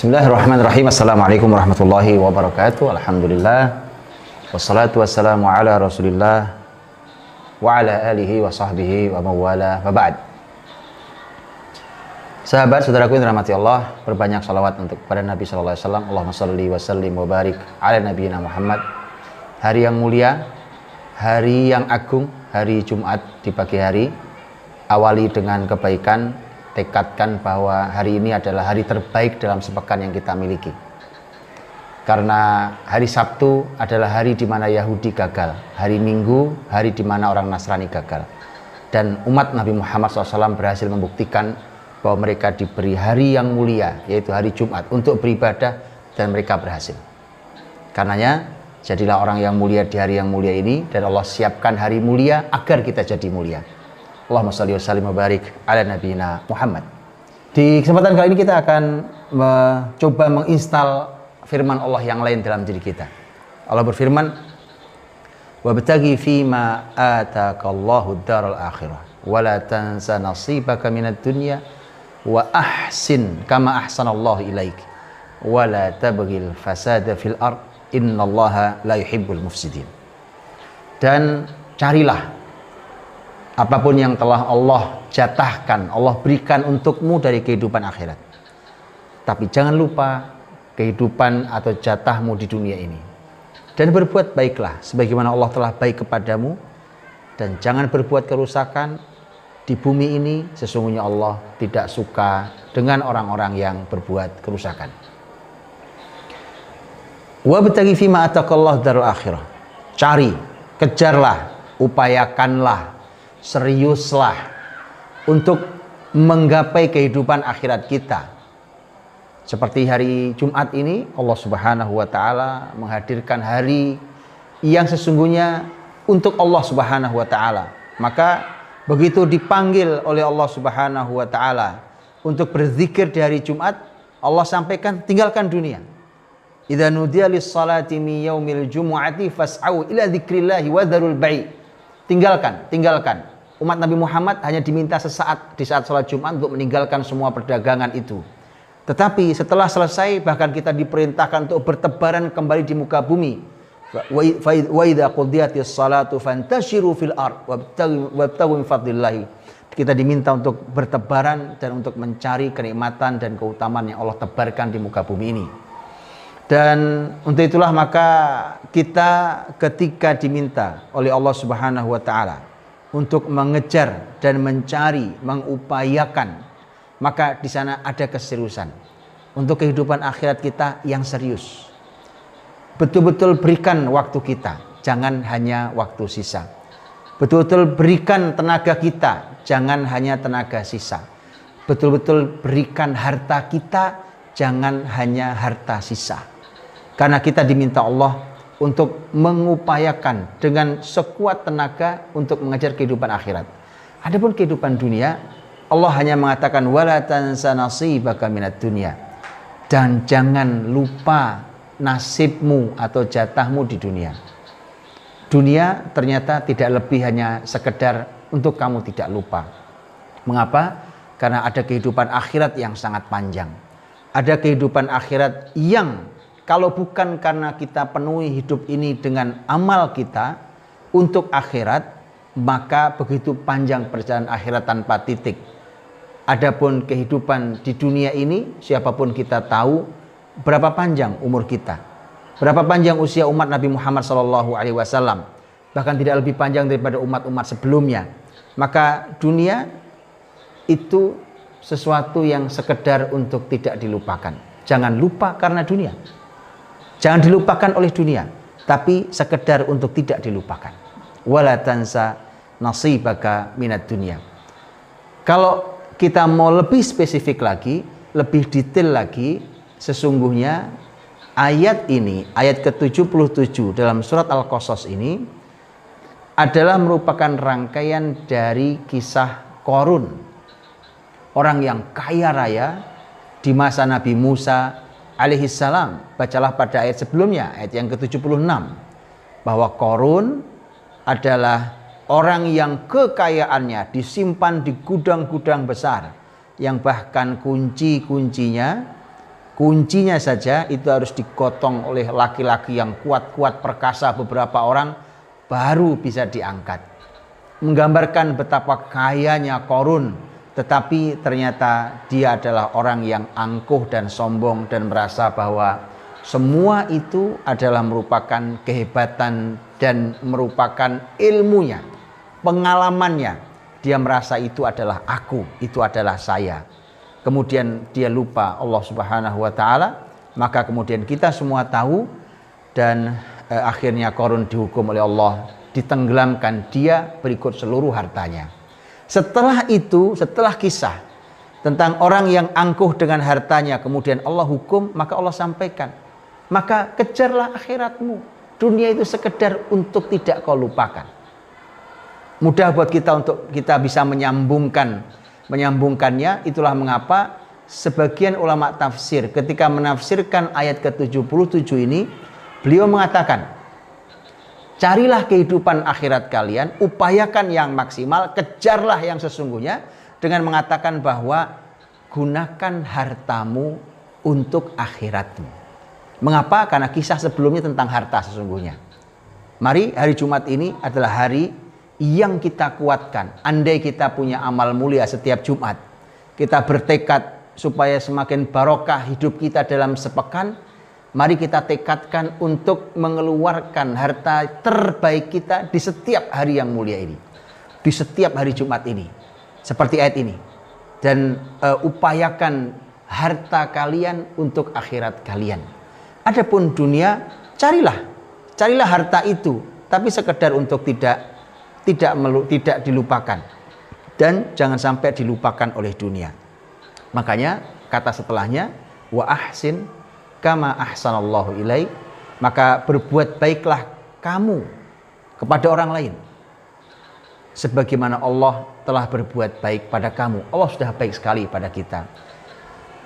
Bismillahirrahmanirrahim. Assalamualaikum warahmatullahi wabarakatuh. Alhamdulillah. Wassalatu wassalamu ala rasulillah wa ala alihi wa sahbihi wa mawala wa ba'd. Sahabat, saudaraku yang dirahmati Allah, berbanyak salawat untuk kepada Nabi sallallahu alaihi wasallam. Allahumma shalli wa sallim wa barik ala nabiyina Muhammad. Hari yang mulia, hari yang agung, hari Jumat di pagi hari. Awali dengan kebaikan, tekadkan bahwa hari ini adalah hari terbaik dalam sepekan yang kita miliki. Karena hari Sabtu adalah hari di mana Yahudi gagal, hari Minggu hari di mana orang Nasrani gagal, dan umat Nabi Muhammad SAW berhasil membuktikan bahwa mereka diberi hari yang mulia, yaitu hari Jumat, untuk beribadah, dan mereka berhasil. Karenanya jadilah orang yang mulia di hari yang mulia ini, dan Allah siapkan hari mulia agar kita jadi mulia. Allahumma shalli wa sallim wa barik ala nabiyina Muhammad. Di kesempatan kali ini kita akan mencoba menginstal firman Allah yang lain dalam diri kita. Allah berfirman, "Wabtaghi fima ataakallahu ad-daral akhirah wa la tansa nasibaka minad dunya wa ahsin kama ahsanallahu ilaik wa la tabghil fasada fil ard innallaha la yuhibbul mufsidin." Dan carilah apapun yang telah Allah jatahkan, Allah berikan untukmu dari kehidupan akhirat. Tapi jangan lupa kehidupan atau jatahmu di dunia ini. Dan berbuat baiklah sebagaimana Allah telah baik kepadamu. Dan jangan berbuat kerusakan di bumi ini. Sesungguhnya Allah tidak suka dengan orang-orang yang berbuat kerusakan. Wabtaghi fima ataqallahu darul akhirah. Cari, kejarlah, upayakanlah, seriuslah untuk menggapai kehidupan akhirat kita. Seperti hari Jumat ini, Allah Subhanahu wa Ta'ala menghadirkan hari yang sesungguhnya untuk Allah Subhanahu wa Ta'ala. Maka begitu dipanggil oleh Allah Subhanahu wa Ta'ala untuk berzikir di hari Jumat, Allah sampaikan, tinggalkan dunia. Idza nudiya lis-salati min yaumil jumu'ati fas'au ila dzikrillahi wa dzarul bai'. Tinggalkan. Umat Nabi Muhammad hanya diminta sesaat di saat sholat Jumat untuk meninggalkan semua perdagangan itu. Tetapi setelah selesai, bahkan kita diperintahkan untuk bertebaran kembali di muka bumi. Wa idza qudiyatis salatu fantashiru fil ard wabtaghu min fadlillah. Kita diminta untuk bertebaran dan untuk mencari kenikmatan dan keutamaan yang Allah tebarkan di muka bumi ini. Dan untuk itulah maka kita ketika diminta oleh Allah Subhanahu wa Ta'ala untuk mengejar dan mencari, mengupayakan, maka di sana ada keseriusan untuk kehidupan akhirat kita yang serius. Betul-betul berikan waktu kita, jangan hanya waktu sisa. Betul-betul berikan tenaga kita, jangan hanya tenaga sisa. Betul-betul berikan harta kita, jangan hanya harta sisa. Karena kita diminta Allah untuk mengupayakan dengan sekuat tenaga untuk mengejar kehidupan akhirat. Adapun kehidupan dunia, Allah hanya mengatakan wala tansa nasibaka minad dunya. Dan jangan lupa nasibmu atau jatahmu di dunia. Dunia ternyata tidak lebih hanya sekedar untuk kamu tidak lupa. Mengapa? Karena ada kehidupan akhirat yang sangat panjang. Ada kehidupan akhirat yang kalau bukan karena kita penuhi hidup ini dengan amal kita untuk akhirat, maka begitu panjang perjalanan akhirat tanpa titik. Adapun kehidupan di dunia ini, siapapun kita tahu berapa panjang umur kita, berapa panjang usia umat Nabi Muhammad SAW, bahkan tidak lebih panjang daripada umat-umat sebelumnya. Maka dunia itu sesuatu yang sekedar untuk tidak dilupakan. Jangan lupa karena dunia. Jangan dilupakan oleh dunia, tapi sekedar untuk tidak dilupakan. Wala tansa nasibaka minad dunya. Kalau kita mau lebih spesifik lagi, lebih detail lagi, sesungguhnya ayat ini, ayat ke-77 dalam surat Al-Qasas ini adalah merupakan rangkaian dari kisah Qarun, orang yang kaya raya di masa Nabi Musa alaihissalam. Bacalah pada ayat sebelumnya, ayat yang ke-76, bahwa Qarun adalah orang yang kekayaannya disimpan di gudang-gudang besar, yang bahkan kunci-kuncinya Kuncinya saja itu harus digotong oleh laki-laki yang kuat-kuat perkasa beberapa orang baru bisa diangkat. Menggambarkan betapa kayanya Qarun, tetapi ternyata dia adalah orang yang angkuh dan sombong dan merasa bahwa semua itu adalah merupakan kehebatan dan merupakan ilmunya, pengalamannya. Dia merasa itu adalah aku, itu adalah saya. Kemudian dia lupa Allah Subhanahu wa taala, maka kemudian kita semua tahu dan akhirnya Qarun dihukum oleh Allah, ditenggelamkan dia berikut seluruh hartanya. Setelah itu, setelah kisah tentang orang yang angkuh dengan hartanya kemudian Allah hukum, maka Allah sampaikan, maka kejarlah akhiratmu. Dunia itu sekedar untuk tidak kau lupakan. Mudah buat kita untuk kita bisa menyambungkannya. Itulah mengapa sebagian ulama tafsir ketika menafsirkan ayat ke-77 ini, beliau mengatakan, carilah kehidupan akhirat kalian, upayakan yang maksimal, kejarlah yang sesungguhnya, dengan mengatakan bahwa gunakan hartamu untuk akhiratmu. Mengapa? Karena kisah sebelumnya tentang harta sesungguhnya. Mari hari Jumat ini adalah hari yang kita kuatkan. Andai kita punya amal mulia setiap Jumat, kita bertekad supaya semakin barokah hidup kita dalam sepekan. Mari kita tekadkan untuk mengeluarkan harta terbaik kita di setiap hari yang mulia ini, di setiap hari Jumat ini, seperti ayat ini. Dan upayakan harta kalian untuk akhirat kalian. Adapun dunia, carilah harta itu, tapi sekedar untuk tidak dilupakan, dan jangan sampai dilupakan oleh dunia. Makanya kata setelahnya, wa ahsin kama ahsanallahu ilaik, maka berbuat baiklah kamu kepada orang lain sebagaimana Allah telah berbuat baik pada kamu. Allah sudah baik sekali pada kita.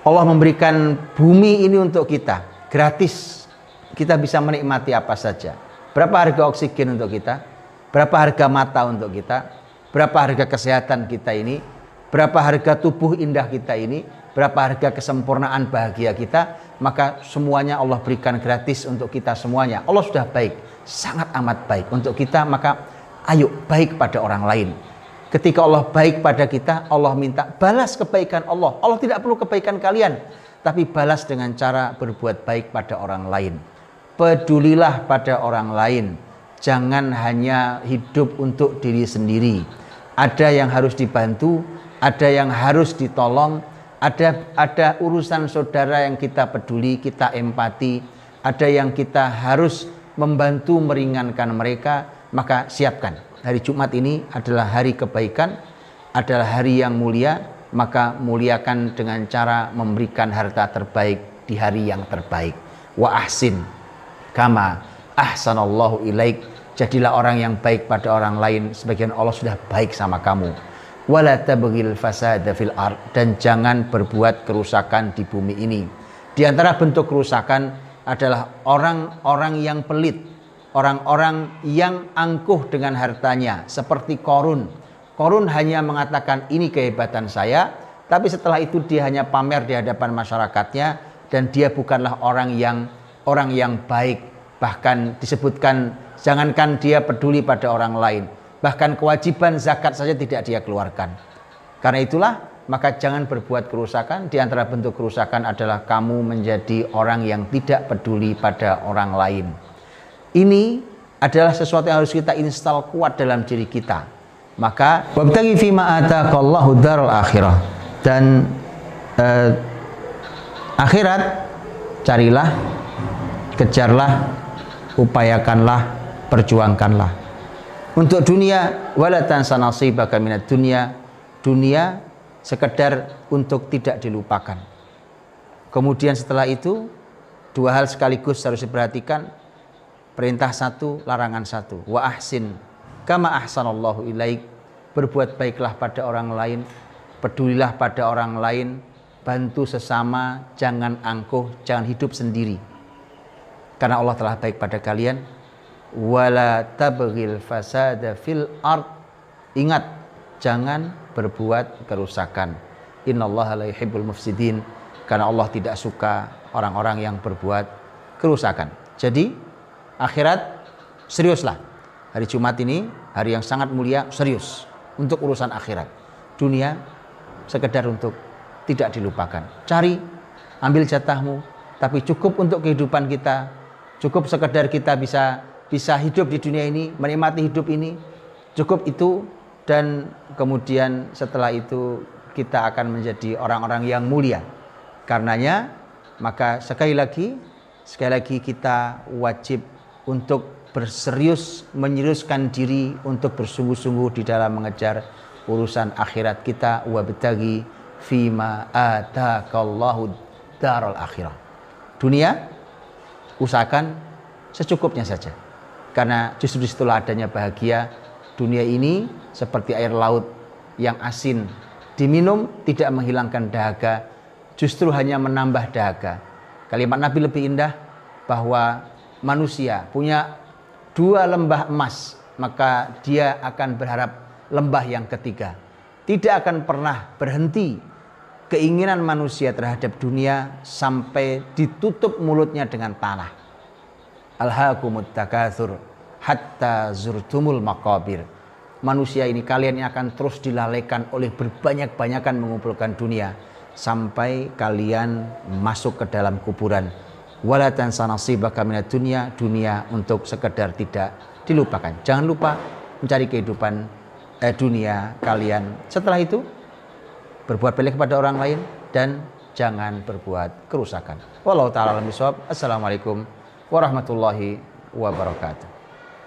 Allah memberikan bumi ini untuk kita gratis. Kita bisa menikmati apa saja. Berapa harga oksigen untuk kita? Berapa harga mata untuk kita? Berapa harga kesehatan kita ini? Berapa harga tubuh indah kita ini? Berapa harga kesempurnaan bahagia kita? Maka semuanya Allah berikan gratis untuk kita semuanya. Allah sudah baik, sangat amat baik untuk kita. Maka ayo baik pada orang lain. Ketika Allah baik pada kita, Allah minta balas kebaikan Allah. Allah tidak perlu kebaikan kalian, tapi balas dengan cara berbuat baik pada orang lain. Pedulilah pada orang lain. Jangan hanya hidup untuk diri sendiri. Ada yang harus dibantu, ada yang harus ditolong, ada urusan saudara yang kita peduli, kita empati, ada yang kita harus membantu meringankan mereka. Maka siapkan. Hari Jumat ini adalah hari kebaikan, adalah hari yang mulia. Maka muliakan dengan cara memberikan harta terbaik di hari yang terbaik. Wa ahsin kama ahsanallahu ilaik. Jadilah orang yang baik pada orang lain sebagian Allah sudah baik sama kamu. Wala tabghil fasada fil ard, dan jangan berbuat kerusakan di bumi ini. Di antara bentuk kerusakan adalah orang-orang yang pelit, orang-orang yang angkuh dengan hartanya, seperti Qarun. Qarun hanya mengatakan ini kehebatan saya, tapi setelah itu dia hanya pamer di hadapan masyarakatnya, dan dia bukanlah orang yang baik. Bahkan disebutkan jangankan dia peduli pada orang lain, bahkan kewajiban zakat saja tidak dia keluarkan. Karena itulah maka jangan berbuat kerusakan. Di antara bentuk kerusakan adalah kamu menjadi orang yang tidak peduli pada orang lain. Ini adalah sesuatu yang harus kita install kuat dalam diri kita. Maka wabtaghi fima ataqallahu darul akhirah, dan akhirat carilah, kejarlah, upayakanlah, perjuangkanlah. Untuk dunia, wala tansa nasibaka minad dunya, dunia sekedar untuk tidak dilupakan. Kemudian setelah itu dua hal sekaligus harus diperhatikan. Perintah satu, larangan satu. Wa ahsin kama ahsanallahu ilaik, berbuat baiklah pada orang lain, pedulilah pada orang lain, bantu sesama, jangan angkuh, jangan hidup sendiri. Karena Allah telah baik pada kalian. Wala tabghil fasada fil ard, ingat jangan berbuat kerusakan. Innallaha la yuhibbul mufsidin, karena Allah tidak suka orang-orang yang berbuat kerusakan. Jadi akhirat seriuslah. Hari Jumat ini hari yang sangat mulia, serius untuk urusan akhirat. Dunia sekedar untuk tidak dilupakan. Cari, ambil jatahmu, tapi cukup untuk kehidupan kita. Cukup sekedar kita bisa hidup di dunia ini, menikmati hidup ini. Cukup itu, dan kemudian setelah itu kita akan menjadi orang-orang yang mulia. Karenanya maka sekali lagi kita wajib untuk berserius, menyeriuskan diri untuk bersungguh-sungguh di dalam mengejar urusan akhirat kita. Wabtaghi fima atakallahu daral akhirah. Dunia usahakan secukupnya saja, karena justru disitulah adanya bahagia. Dunia ini seperti air laut yang asin, diminum tidak menghilangkan dahaga, justru hanya menambah dahaga. Kalimat Nabi lebih indah, bahwa manusia punya 2 lembah emas, maka dia akan berharap lembah yang ketiga. Tidak akan pernah berhenti keinginan manusia terhadap dunia sampai ditutup mulutnya dengan tanah. Alhaakumut takatsur hatta zurtumul maqabir. Manusia ini kalian yang akan terus dilalaikan oleh berbanyak-banyakan mengumpulkan dunia sampai kalian masuk ke dalam kuburan. Wala tansa nasibaka minad dunya, dunia untuk sekedar tidak dilupakan. Jangan lupa mencari kehidupan dunia kalian. Setelah itu berbuat baik kepada orang lain dan jangan berbuat kerusakan. Wallahu ta'ala alam bissawab. Assalamualaikum warahmatullahi wabarakatuh.